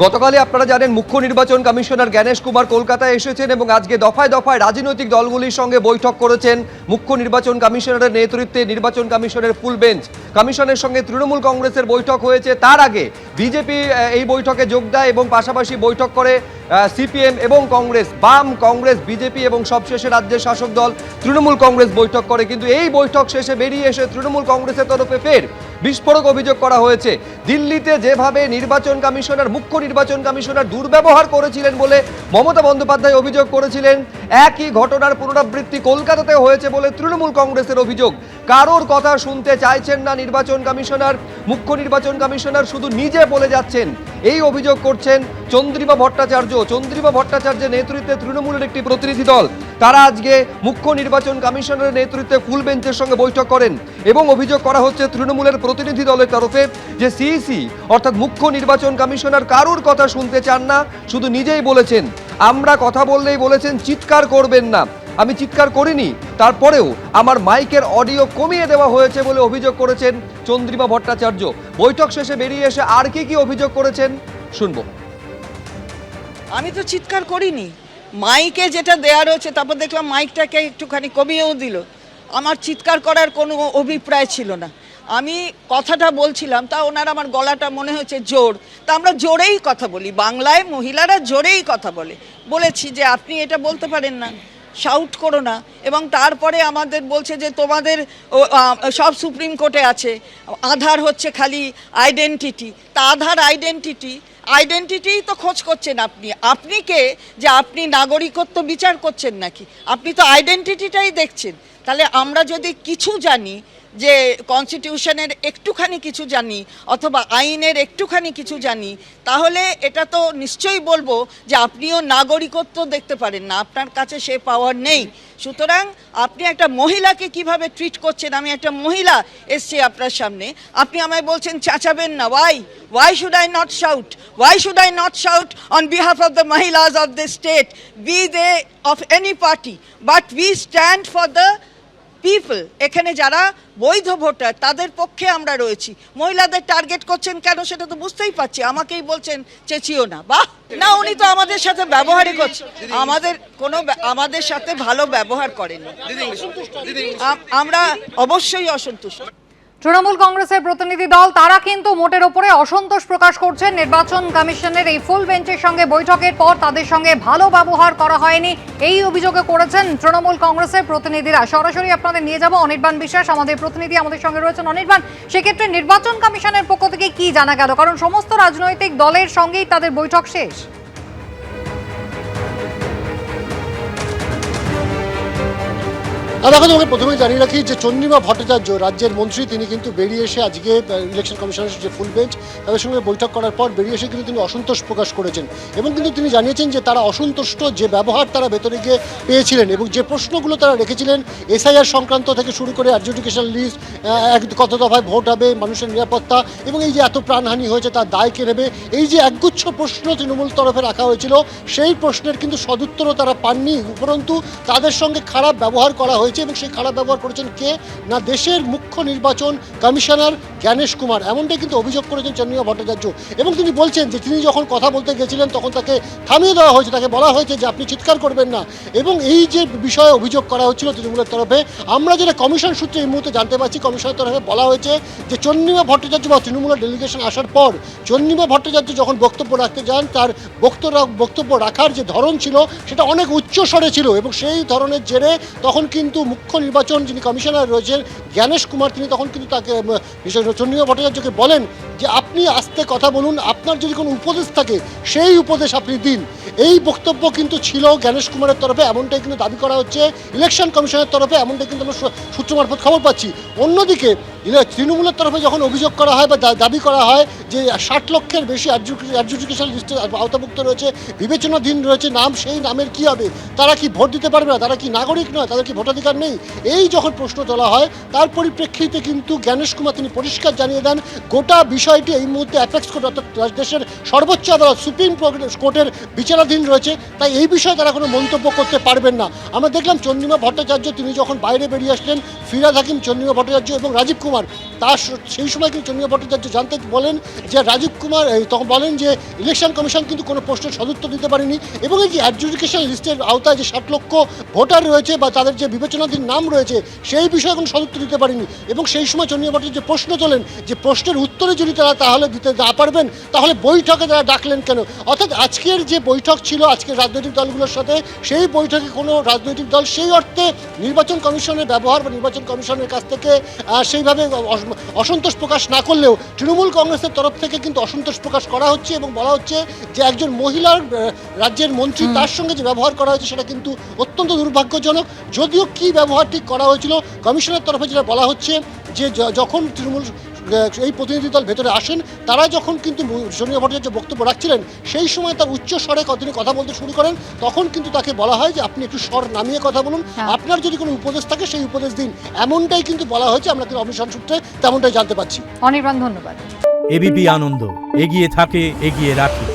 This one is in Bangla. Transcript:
গতকালই আপনারা জানেন মুখ্য নির্বাচন কমিশনার জ্ঞানেশ কুমার কলকাতায় এসেছেন এবং আজকে দফায় দফায় রাজনৈতিক দলগুলির সঙ্গে বৈঠক করেছেন মুখ্য নির্বাচন কমিশনারের নেতৃত্বে নির্বাচন কমিশনের ফুল বেঞ্চ। কমিশনের সঙ্গে তৃণমূল কংগ্রেসের বৈঠক হয়েছে, তার আগে বিজেপি এই বৈঠকে যোগ দেয় এবং পাশাপাশি বৈঠক করে সিপিএম এবং কংগ্রেস, বাম, কংগ্রেস, বিজেপি এবং সবশেষে রাজ্যের শাসক দল তৃণমূল কংগ্রেস বৈঠক করে। কিন্তু এই বৈঠক শেষে বেরিয়ে এসে তৃণমূল কংগ্রেসের তরফে ফের বিস্ফোরক অভিযোগ করা হয়েছে। দিল্লিতে যেভাবে মুখ্য নির্বাচন কমিশনার দুর্ব্যবহার করেছিলেন বলে মমতা বন্দ্যোপাধ্যায় অভিযোগ করেছিলেন, একই ঘটনার পুনরাবৃত্তি কলকাতাতে হয়েছে বলে তৃণমূল কংগ্রেসের অভিযোগ। কারোর কথা শুনতে চাইছেন না মুখ্য নির্বাচন কমিশনার শুধু নিজে বলে যাচ্ছেন, এই অভিযোগ করছেন চন্দ্রিমা ভট্টাচার্য। চন্দ্রিমা ভট্টাচার্যের নেতৃত্বে তৃণমূলের একটি প্রতিনিধি দল, তারা আজকে মুখ্য নির্বাচন কমিশনারের নেতৃত্বে ফুল বেঞ্চের সঙ্গে বৈঠক করেন এবং অভিযোগ করা হচ্ছে তৃণমূলের প্রতিনিধি দলের তরফে যে সিইসি অর্থাৎ মুখ্য নির্বাচন কমিশনার কারোর কথা শুনতে চান না, শুধু নিজেই বলেছেন, আমরা কথা বললেই বলেছেন চিৎকার করবেন না। আমি চিৎকার করিনি, তারপরেও আমার মাইকের অডিও কমিয়ে দেওয়া হয়েছে বলে অভিযোগ করেছেন চন্দ্রিমা ভট্টাচার্য। বৈঠক শেষে বেরিয়ে এসে আর কি অভিযোগ করেছেন শুনবো। আমি তো চিৎকার করিনি, মাইকে যেটা দেয়া রয়েছে তারপর দেখলাম মাইকটাকে একটুখানি কমিয়েও দিল। আমার চিৎকার করার কোনো অভিপ্রায় ছিল না। আমি কথাটা বলছিলাম, তা ওনার আমার গলাটা মনে হচ্ছে জোর, তা আমরা জোরেই কথা বলি, বাংলায় মহিলারা জোরেই কথা বলেছি যে আপনি এটা বলতে পারেন না, শাউট করো না। এবং তারপরে আমাদের বলছে যে তোমাদের সব সুপ্রিম কোর্টে আছে, আধার হচ্ছে খালি আইডেন্টিটি। তা আধার আইডেন্টিটি তো খোঁজ করছেন আপনি কে যে আপনি নাগরিকত্ব বিচার করছেন নাকি? আপনি তো আইডেন্টিটিটাই দেখছেন। তাহলে আমরা যদি কিছু জানি, যে কনস্টিটিউশনের একটুখানি কিছু জানি অথবা আইনের একটুখানি কিছু জানি, তাহলে এটা তো নিশ্চয়ই বলবো যে আপনিও নাগরিকত্ব দেখতে পারেন না, আপনার কাছে সে পাওয়ার নেই। সুতরাং আপনি একটা মহিলাকে কিভাবে ট্রিট করছেন, আমি একটা মহিলা এসছি আপনার সামনে, আপনি আমায় বলছেন চাচাবেন না। Why should I not shout? Why should I not shout on behalf of the Mahilas of this state, be they of any party, but we stand for the people. এখানে যারা বৈধ ভোটার তাদের পক্ষে আমরা রয়েছি। মহিলাদের টার্গেট করছেন কেন সেটা তো বুঝতেই পারছি। আমাকেই বলছেন চেঁচিও না, বাহ না, উনি তো আমাদের সাথে ব্যবহারই করছেন, আমাদের সাথে ভালো ব্যবহার করেন। আমরা অবশ্যই অসন্তুষ্ট। তৃণমূল কংগ্রেসের প্রতিনিধি দল তারা কিন্তু মোটের ওপরে অসন্তোষ প্রকাশ করছেন নির্বাচন কমিশনের এই ফুল বেঞ্চের সঙ্গে বৈঠকের পর তাদের সঙ্গে ভালো ব্যবহার করা হয়নি, এই অভিযোগে করেছেন তৃণমূল কংগ্রেসের প্রতিনিধিরা। সরাসরি আপনাদের নিয়ে যাব অনির্বাণ বিশ্বাস, আমাদের প্রতিনিধি আমাদের সঙ্গে রয়েছেন। অনির্বাণ, সেক্ষেত্রে নির্বাচন কমিশনের পক্ষ থেকে কি জানা গেল, কারণ সমস্ত রাজনৈতিক দলের সঙ্গেই তাদের বৈঠক শেষ? দেখো, তোমাকে প্রথমে জানিয়ে রাখি যে চন্দ্রিমা ভট্টাচার্য রাজ্যের মন্ত্রী, তিনি কিন্তু বেরিয়ে এসে আজকে ইলেকশন কমিশনের যে ফুল বেঞ্চ তাদের সঙ্গে বৈঠক করার পর বেরিয়ে এসে কিন্তু তিনি অসন্তোষ প্রকাশ করেছেন এবং কিন্তু তিনি জানিয়েছেন যে তারা অসন্তুষ্ট যে ব্যবহার তারা ভেতরে গিয়ে পেয়েছিলেন এবং যে প্রশ্নগুলো তারা রেখেছিলেন এসআইআর সংক্রান্ত থেকে শুরু করে অ্যাডজুডিকেশন লিস্ট, কত দফায় ভোট হবে, মানুষের নিরাপত্তা এবং এই যে এত প্রাণহানি হয়েছে তার দায় কে নেবে, এই যে একগুচ্ছ প্রশ্ন তৃণমূল তরফে রাখা হয়েছিল সেই প্রশ্নের কিন্তু সদুত্তরও তারা পাননি, উপরন্তু তাদের সঙ্গে খারাপ ব্যবহার করা হয়েছে। এবং সেই খারাপ ব্যবহার করেছেন কে না, দেশের মুখ্য নির্বাচন কমিশনার জ্ঞানেশ কুমার, এমনটাই কিন্তু অভিযোগ করেছেন চন্দ্রিমা ভট্টাচার্য। এবং তিনি বলছেন যে তিনি যখন কথা বলতে গেছিলেন তখন তাকে থামিয়ে দেওয়া হয়েছে, তাকে বলা হয়েছে যে আপনি চিৎকার করবেন না। এবং এই যে বিষয়ে অভিযোগ করা হচ্ছিল তৃণমূলের তরফে, আমরা যেটা কমিশন সূত্রে এই মুহূর্তে জানতে পারছি, কমিশনের তরফে বলা হয়েছে যে চন্দ্রিমা ভট্টাচার্য বা তৃণমূলের ডেলিগেশন আসার পর চন্দ্রিমা ভট্টাচার্য যখন বক্তব্য রাখতে যান, তার বক্তব্য রাখার যে ধরন ছিল সেটা অনেক উচ্চস্বরে ছিল এবং সেই ধরনের জেরে তখন কিন্তু মুখ্য নির্বাচন যিনি কমিশনার রয়েছেন জ্ঞানেশ কুমার, তিনি তখন কিন্তু তাকে চন্দ্রিমা ভট্টাচার্যকে বলেন যে আপনি আস্তে কথা বলুন, আপনার যদি কোনো উপদেশ থাকে সেই উপদেশ আপনি দিন। এই বক্তব্য কিন্তু ছিল জ্ঞানেশ কুমারের তরফে, এমনটাই কিন্তু দাবি করা হচ্ছে ইলেকশন কমিশনের তরফে, এমনটাই কিন্তু আমরা সূত্র মারফত খবর পাচ্ছি। অন্যদিকে তৃণমূলের তরফে যখন অভিযোগ করা হয় বা দাবি করা হয় যে 60 লক্ষের বেশি অ্যাডজুডিকেশন লিস্টে আওতাভুক্ত রয়েছে, বিবেচনাধীন রয়েছে নাম, সেই নামের কি হবে, তারা কি ভোট দিতে পারবে না, তারা কি নাগরিক নয়, তাদের কি ভোটাধিকার নেই, এই যখন প্রশ্ন তোলা হয় তার পরিপ্রেক্ষিতে কিন্তু জ্ঞানেশ কুমার তিনি পরিষ্কার জানিয়ে দেন গোটা বিষয় বিষয়টি এই মুহূর্তে অ্যাপেক্স কোর্ট অর্থাৎ দেশের সর্বোচ্চ আদালত সুপ্রিম কোর্টের বিচারাধীন রয়েছে, তাই এই বিষয়ে তারা কোনো মন্তব্য করতে পারবেন না। আমরা দেখলাম চন্দ্রিমা ভট্টাচার্য তিনি যখন বাইরে বেরিয়ে আসলেন, ফিরহাদ হাকিম, চন্দ্রিমা ভট্টাচার্য এবং রাজীব কুমার, সেই সময় কিন্তু চন্দ্রিমা ভট্টাচার্য জানতে বলেন যে রাজীব কুমার তখন বলেন যে ইলেকশন কমিশন কিন্তু কোনো প্রশ্নের সদুত্তর দিতে পারেনি এবং এই যে অ্যাডজুডিকেশন লিস্টের আওতায় যে 60 লক্ষ ভোটার রয়েছে বা তাদের যে বিবেচনাধীন নাম রয়েছে সেই বিষয়ে কোনো সদুত্তর দিতে পারেনি। এবং সেই সময় চন্দ্রিমা ভট্টাচার্য যে প্রশ্ন তোলেন যে প্রশ্নের উত্তরে যদি তারা তাহলে দিতে না পারবেন তাহলে বৈঠকে তারা ডাকলেন কেন। অর্থাৎ আজকের যে বৈঠক ছিল আজকের রাজনৈতিক দলগুলোর সাথে, সেই বৈঠকে কোনো রাজনৈতিক দল সেই অর্থে নির্বাচন কমিশনের ব্যবহার বা নির্বাচন কমিশনের কাছ থেকে সেইভাবে অসন্তোষ প্রকাশ না করলেও তৃণমূল কংগ্রেসের তরফ থেকে কিন্তু অসন্তোষ প্রকাশ করা হচ্ছে এবং বলা হচ্ছে যে একজন মহিলার রাজ্যের মন্ত্রী তার সঙ্গে যে ব্যবহার করা হয়েছে সেটা কিন্তু অত্যন্ত দুর্ভাগ্যজনক। যদিও কি ব্যবহার ঠিক করা হয়েছিল কমিশনের তরফে যেটা বলা হচ্ছে যে যখন তৃণমূল এই প্রতিনিধি দল ভেতরে আসেন তারা যখন কিন্তু চন্দ্রিমা ভট্টাচার্য বক্তব্য রাখছিলেন সেই সময় তার উচ্চ স্বরে তিনি কথা বলতে শুরু করেন, তখন কিন্তু তাকে বলা হয় যে আপনি একটু স্বর নামিয়ে কথা বলুন, আপনার যদি কোনো উপদেশ থাকে সেই উপদেশ দিন, এমনটাই কিন্তু বলা হয়েছে। আমরা কিন্তু অমিশন সূত্রে তেমনটাই জানতে পারছি। অনির্বাণ, ধন্যবাদ। এবিপি আনন্দ, এগিয়ে থাকে, এগিয়ে রাখে।